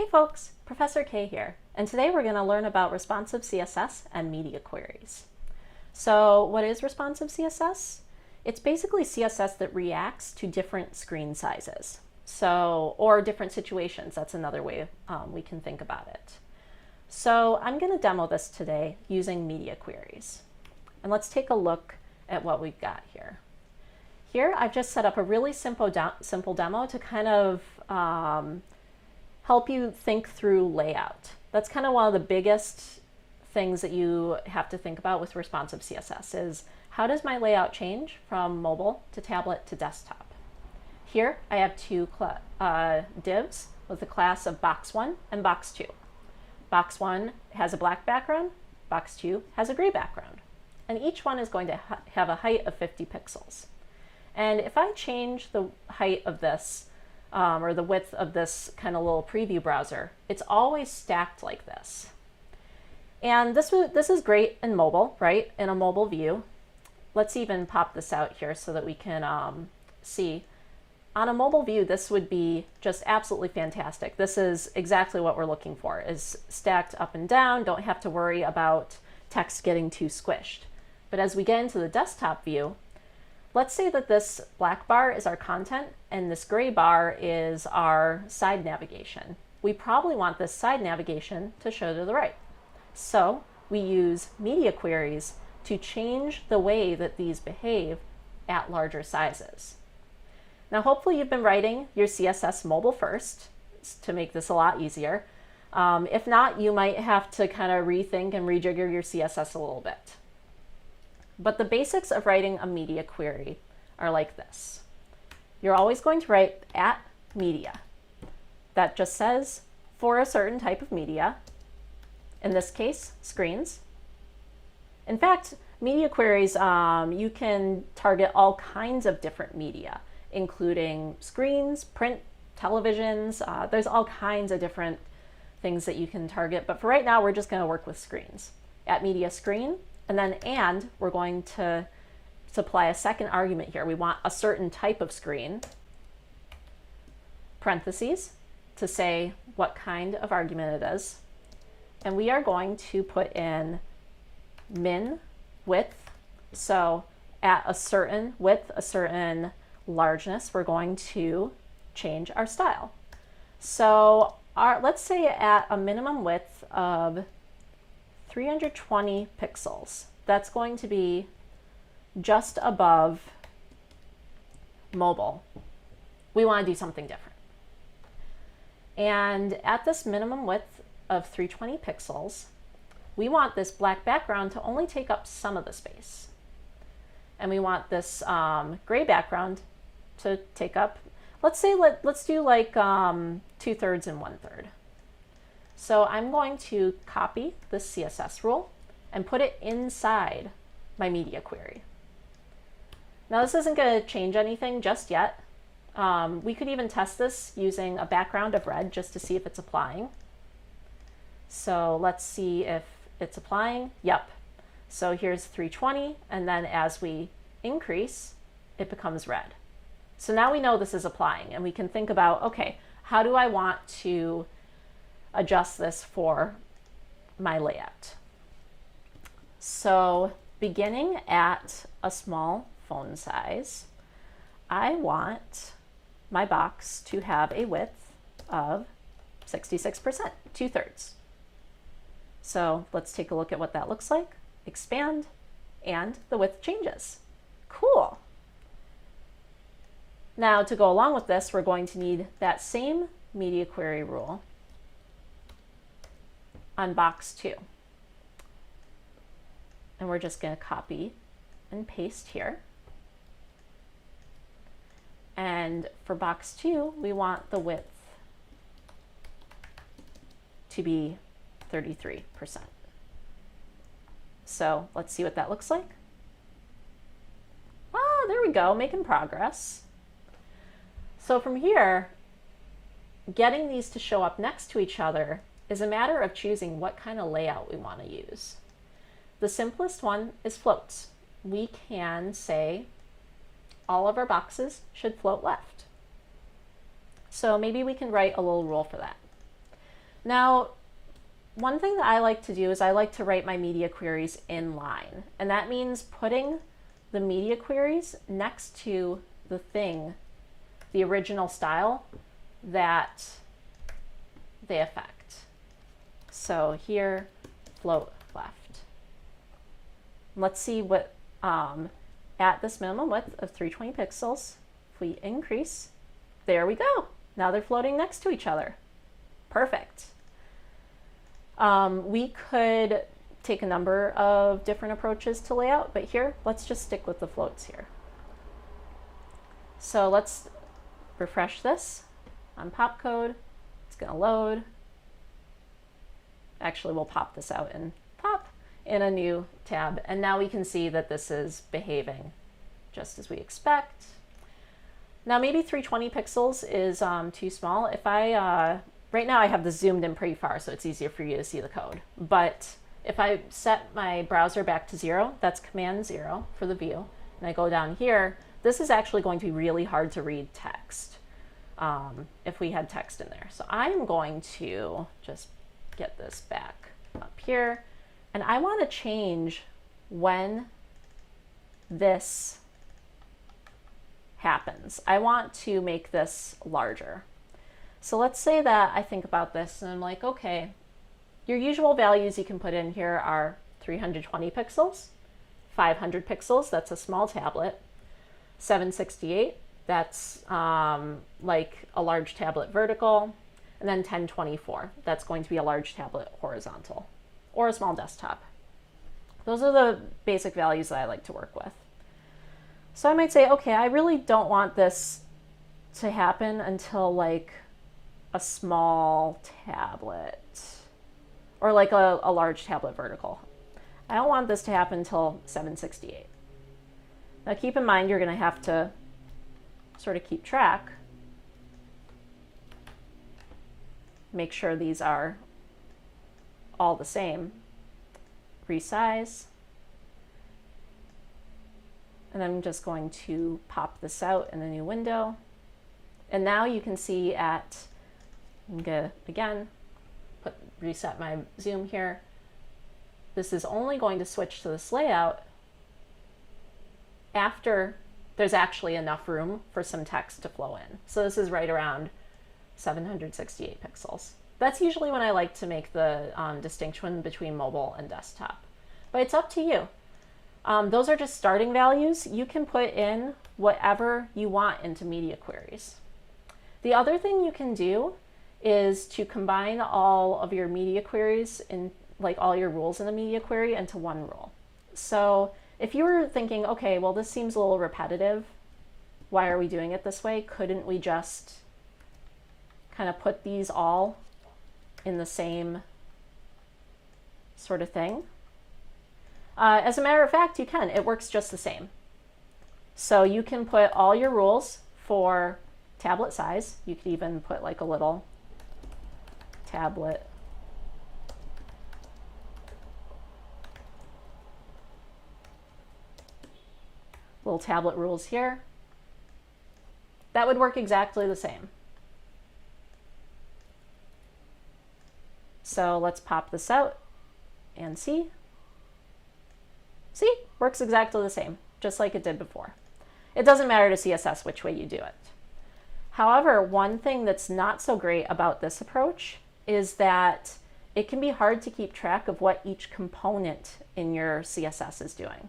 Hey folks, Professor K here, and today we're going to learn about responsive CSS and media queries. So what is responsive CSS? It's basically CSS that reacts to different screen sizes. Or different situations, that's another way we can think about it. So I'm going to demo this today using media queries. And let's take a look at what we've got here. Here I've just set up a really simple demo to kind of help you think through layout. That's kind of one of the biggest things that you have to think about with responsive CSS is how does my layout change from mobile to tablet to desktop? Here I have two divs with the class of box1 and box2. Box1 has a black background, box2 has a gray background. And each one is going to have a height of 50 pixels. And if I change the height of this, or the width of this kind of little preview browser, it's always stacked like this. And this is great in mobile, right? In a mobile view. Let's even pop this out here so that we can see. On a mobile view, this would be just absolutely fantastic. This is exactly what we're looking for, is stacked up and down, don't have to worry about text getting too squished. But as we get into the desktop view, let's say that this black bar is our content and this gray bar is our side navigation. We probably want this side navigation to show to the right. So we use media queries to change the way that these behave at larger sizes. Now hopefully you've been writing your CSS mobile first to make this a lot easier. If not, you might have to kind of rethink and rejigger your CSS a little bit. But the basics of writing a media query are like this. You're always going to write @media. That just says for a certain type of media, in this case, screens. In fact, media queries, you can target all kinds of different media, including screens, print, televisions. There's all kinds of different things that you can target. But for right now, we're just going to work with screens. @media screen. And then we're going to supply a second argument here. We want a certain type of screen, parentheses, to say what kind of argument it is. And we are going to put in min width. So at a certain width, a certain largeness, we're going to change our style. So let's say at a minimum width of 320 pixels. That's going to be just above mobile. We want to do something different. And at this minimum width of 320 pixels, we want this black background to only take up some of the space. And we want this gray background to take up, let's do like 2/3 and 1/3. So I'm going to copy this CSS rule and put it inside my media query. Now this isn't going to change anything just yet. We could even test this using a background of red just to see if it's applying. So let's see if it's applying. Yep. So here's 320, and then as we increase, it becomes red. So now we know this is applying, and we can think about, okay, how do I want to adjust this for my layout? So beginning at a small phone size, I want my box to have a width of 66%, 2/3. So let's take a look at what that looks like. Expand, and the width changes. Cool. Now to go along with this, we're going to need that same media query rule on box 2. And we're just going to copy and paste here. And for box 2, we want the width to be 33%. So let's see what that looks like. Ah, there we go, making progress. So from here, getting these to show up next to each other is a matter of choosing what kind of layout we want to use. The simplest one is floats. We can say all of our boxes should float left. So maybe we can write a little rule for that. Now, one thing that I like to do is I like to write my media queries in line. And that means putting the media queries next to the thing, the original style that they affect. So here, float left. Let's see what, at this minimum width of 320 pixels, if we increase, there we go. Now they're floating next to each other. Perfect. We could take a number of different approaches to layout, but here, let's just stick with the floats here. So let's refresh this on popcode. It's gonna load. Actually, we'll pop this out and pop in a new tab. And now we can see that this is behaving just as we expect. Now maybe 320 pixels is too small. If I, right now I have this zoomed in pretty far, so it's easier for you to see the code. But if I set my browser back to 0, that's Command 0 for the view, and I go down here, this is actually going to be really hard to read text if we had text in there. So I'm going to just get this back up here, and I want to change when this happens. I want to make this larger. So let's say that I think about this and I'm like, okay, your usual values you can put in here are 320 pixels, 500 pixels, that's a small tablet, 768, that's like a large tablet vertical, and then 1024, that's going to be a large tablet horizontal, or a small desktop. Those are the basic values that I like to work with. So I might say, okay, I really don't want this to happen until like a small tablet, or like a large tablet vertical. I don't want this to happen until 768. Now keep in mind, you're gonna have to sort of keep track. Make sure these are all the same. Resize. And I'm just going to pop this out in a new window. And now you can see at, I'm gonna, again, reset my zoom here. This is only going to switch to this layout after there's actually enough room for some text to flow in. So this is right around 768 pixels. That's usually when I like to make the distinction between mobile and desktop. But it's up to you. Those are just starting values. You can put in whatever you want into media queries. The other thing you can do is to combine all of your media queries, in like all your rules in a media query, into one rule. So if you were thinking, okay, well, this seems a little repetitive, why are we doing it this way? Couldn't we just kind of put these all in the same sort of thing? As a matter of fact, you can. It works just the same. So you can put all your rules for tablet size. You could even put like a little tablet rules here. That would work exactly the same. So let's pop this out and see. See, works exactly the same, just like it did before. It doesn't matter to CSS which way you do it. However, one thing that's not so great about this approach is that it can be hard to keep track of what each component in your CSS is doing.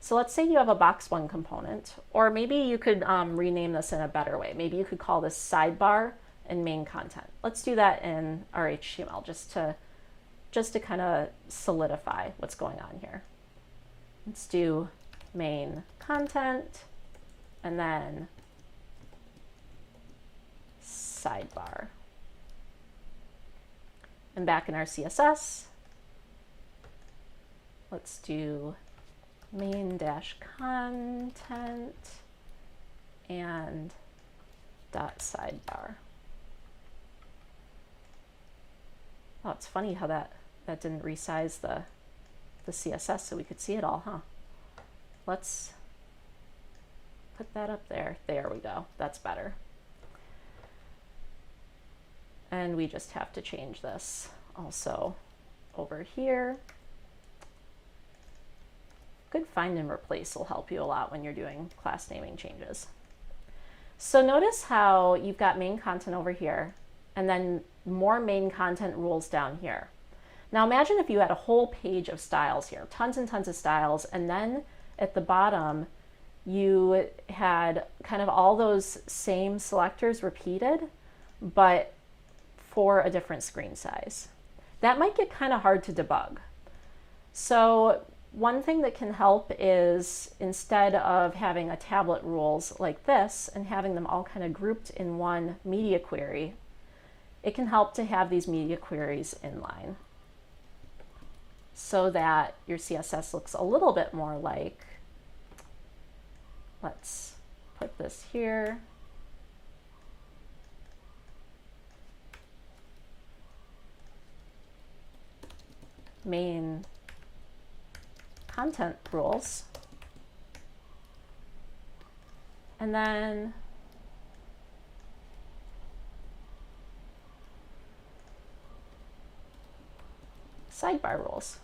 So let's say you have a box one component, or maybe you could rename this in a better way. Maybe you could call this sidebar and main content. Let's do that in our HTML just to kind of solidify what's going on here. Let's do main content and then sidebar. And back in our CSS, let's do main-content and dot sidebar. Oh, it's funny how that didn't resize the CSS so we could see it all, huh? Let's put that up there. There we go. That's better. And we just have to change this also over here. Good find and replace will help you a lot when you're doing class naming changes. So notice how you've got main content over here and then more main content rules down here. Now imagine if you had a whole page of styles here, tons and tons of styles, and then at the bottom you had kind of all those same selectors repeated, but for a different screen size. That might get kind of hard to debug. So one thing that can help is, instead of having a tablet rules like this and having them all kind of grouped in one media query, it can help to have these media queries inline so that your CSS looks a little bit more like, let's put this here. Main content rules, and then sidebar rules.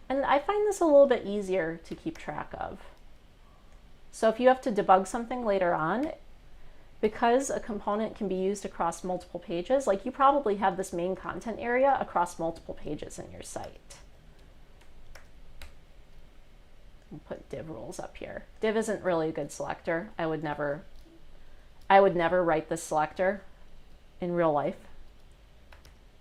And I find this a little bit easier to keep track of. So if you have to debug something later on, because a component can be used across multiple pages, like you probably have this main content area across multiple pages in your site. We'll put div rules up here. Div isn't really a good selector. I would never write this selector in real life.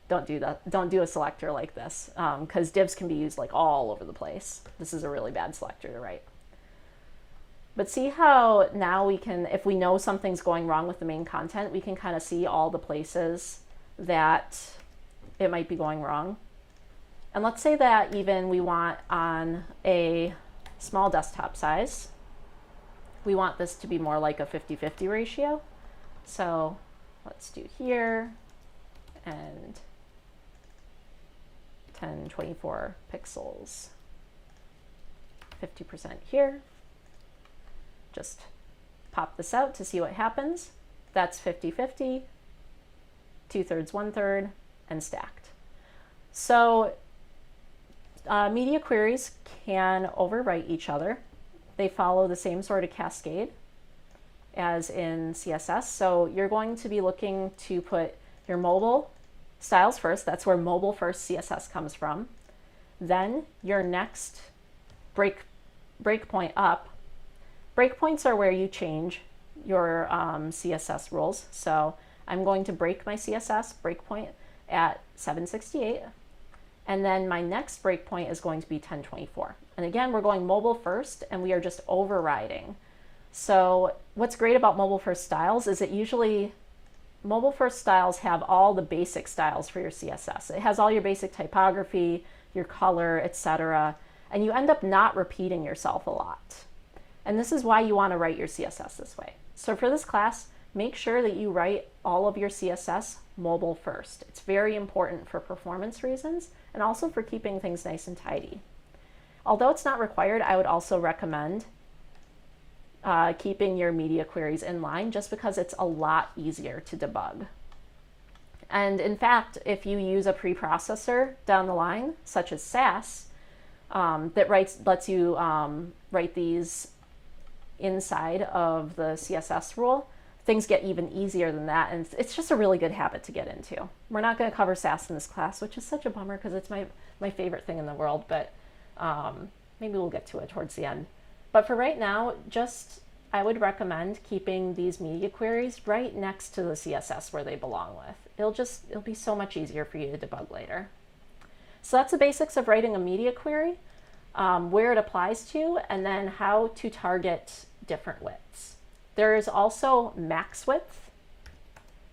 Don't do that. Don't do a selector like this, because divs can be used like all over the place. This is a really bad selector to write. But see how now we can, if we know something's going wrong with the main content, we can kind of see all the places that it might be going wrong. And let's say that even we want on a small desktop size, we want this to be more like a 50-50 ratio. So let's do here and 1024 pixels, 50% here. Just pop this out to see what happens. That's 50-50, 2/3, 1/3, and stacked. So media queries can overwrite each other. They follow the same sort of cascade as in CSS. So you're going to be looking to put your mobile styles first. That's where mobile first CSS comes from. Then your next breakpoint up. Breakpoints are where you change your CSS rules. So I'm going to break my CSS breakpoint at 768. And then my next breakpoint is going to be 1024. And again, we're going mobile first, and we are just overriding. So what's great about mobile first styles is it usually, mobile first styles have all the basic styles for your CSS. It has all your basic typography, your color, etc. And you end up not repeating yourself a lot. And this is why you want to write your CSS this way. So for this class, make sure that you write all of your CSS mobile first. It's very important for performance reasons and also for keeping things nice and tidy. Although it's not required, I would also recommend keeping your media queries in line, just because it's a lot easier to debug. And in fact, if you use a preprocessor down the line, such as Sass, that lets you write these inside of the CSS rule, things get even easier than that, and it's just a really good habit to get into. We're not going to cover Sass in this class, which is such a bummer because it's my favorite thing in the world, but maybe we'll get to it towards the end. But for right now, I would recommend keeping these media queries right next to the CSS where they belong with. It'll be so much easier for you to debug later. So that's the basics of writing a media query, where it applies to, and then how to target different widths. There is also max width.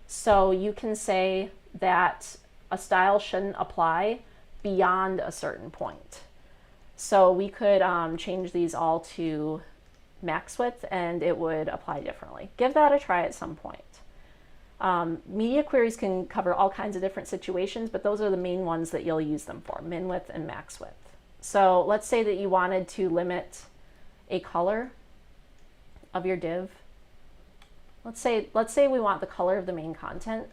So you can say that a style shouldn't apply beyond a certain point. So we could change these all to max width and it would apply differently. Give that a try at some point. Media queries can cover all kinds of different situations, but those are the main ones that you'll use them for, min width and max width. So let's say that you wanted to limit a color of your div let's say we want the color of the main content,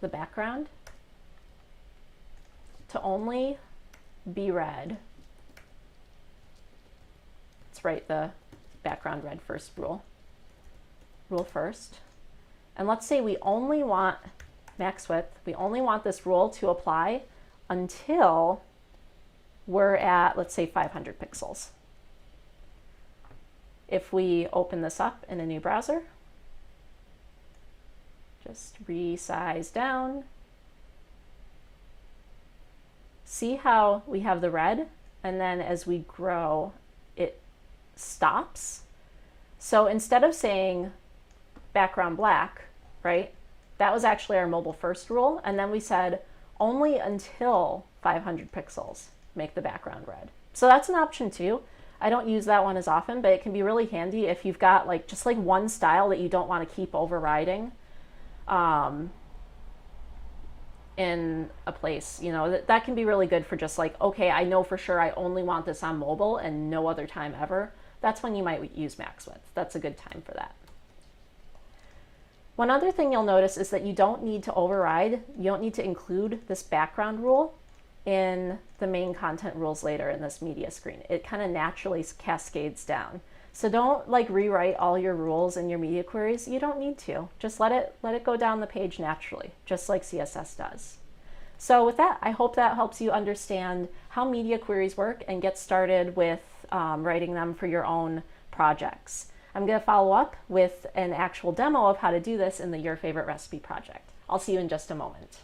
the background, to only be red. Let's write the background red first rule first. And let's say we only want max width, we only want this rule to apply until we're at, let's say, 500 pixels. If we open this up in a new browser, just resize down, see how we have the red, and then as we grow, it stops. So instead of saying background black, right, that was actually our mobile first rule, and then we said only until 500 pixels make the background red. So that's an option too. I don't use that one as often, but it can be really handy if you've got like just like one style that you don't want to keep overriding in a place. You know, that can be really good for just like, okay, I know for sure I only want this on mobile and no other time ever. That's when you might use max width. That's a good time for that. One other thing you'll notice is that you don't need to override, you don't need to include this background rule in the main content rules later in this media screen. It kind of naturally cascades down. So don't like rewrite all your rules in your media queries. You don't need to. Just let it go down the page naturally, just like CSS does. So with that, I hope that helps you understand how media queries work and get started with writing them for your own projects. I'm going to follow up with an actual demo of how to do this in the Your Favorite Recipe project. I'll see you in just a moment.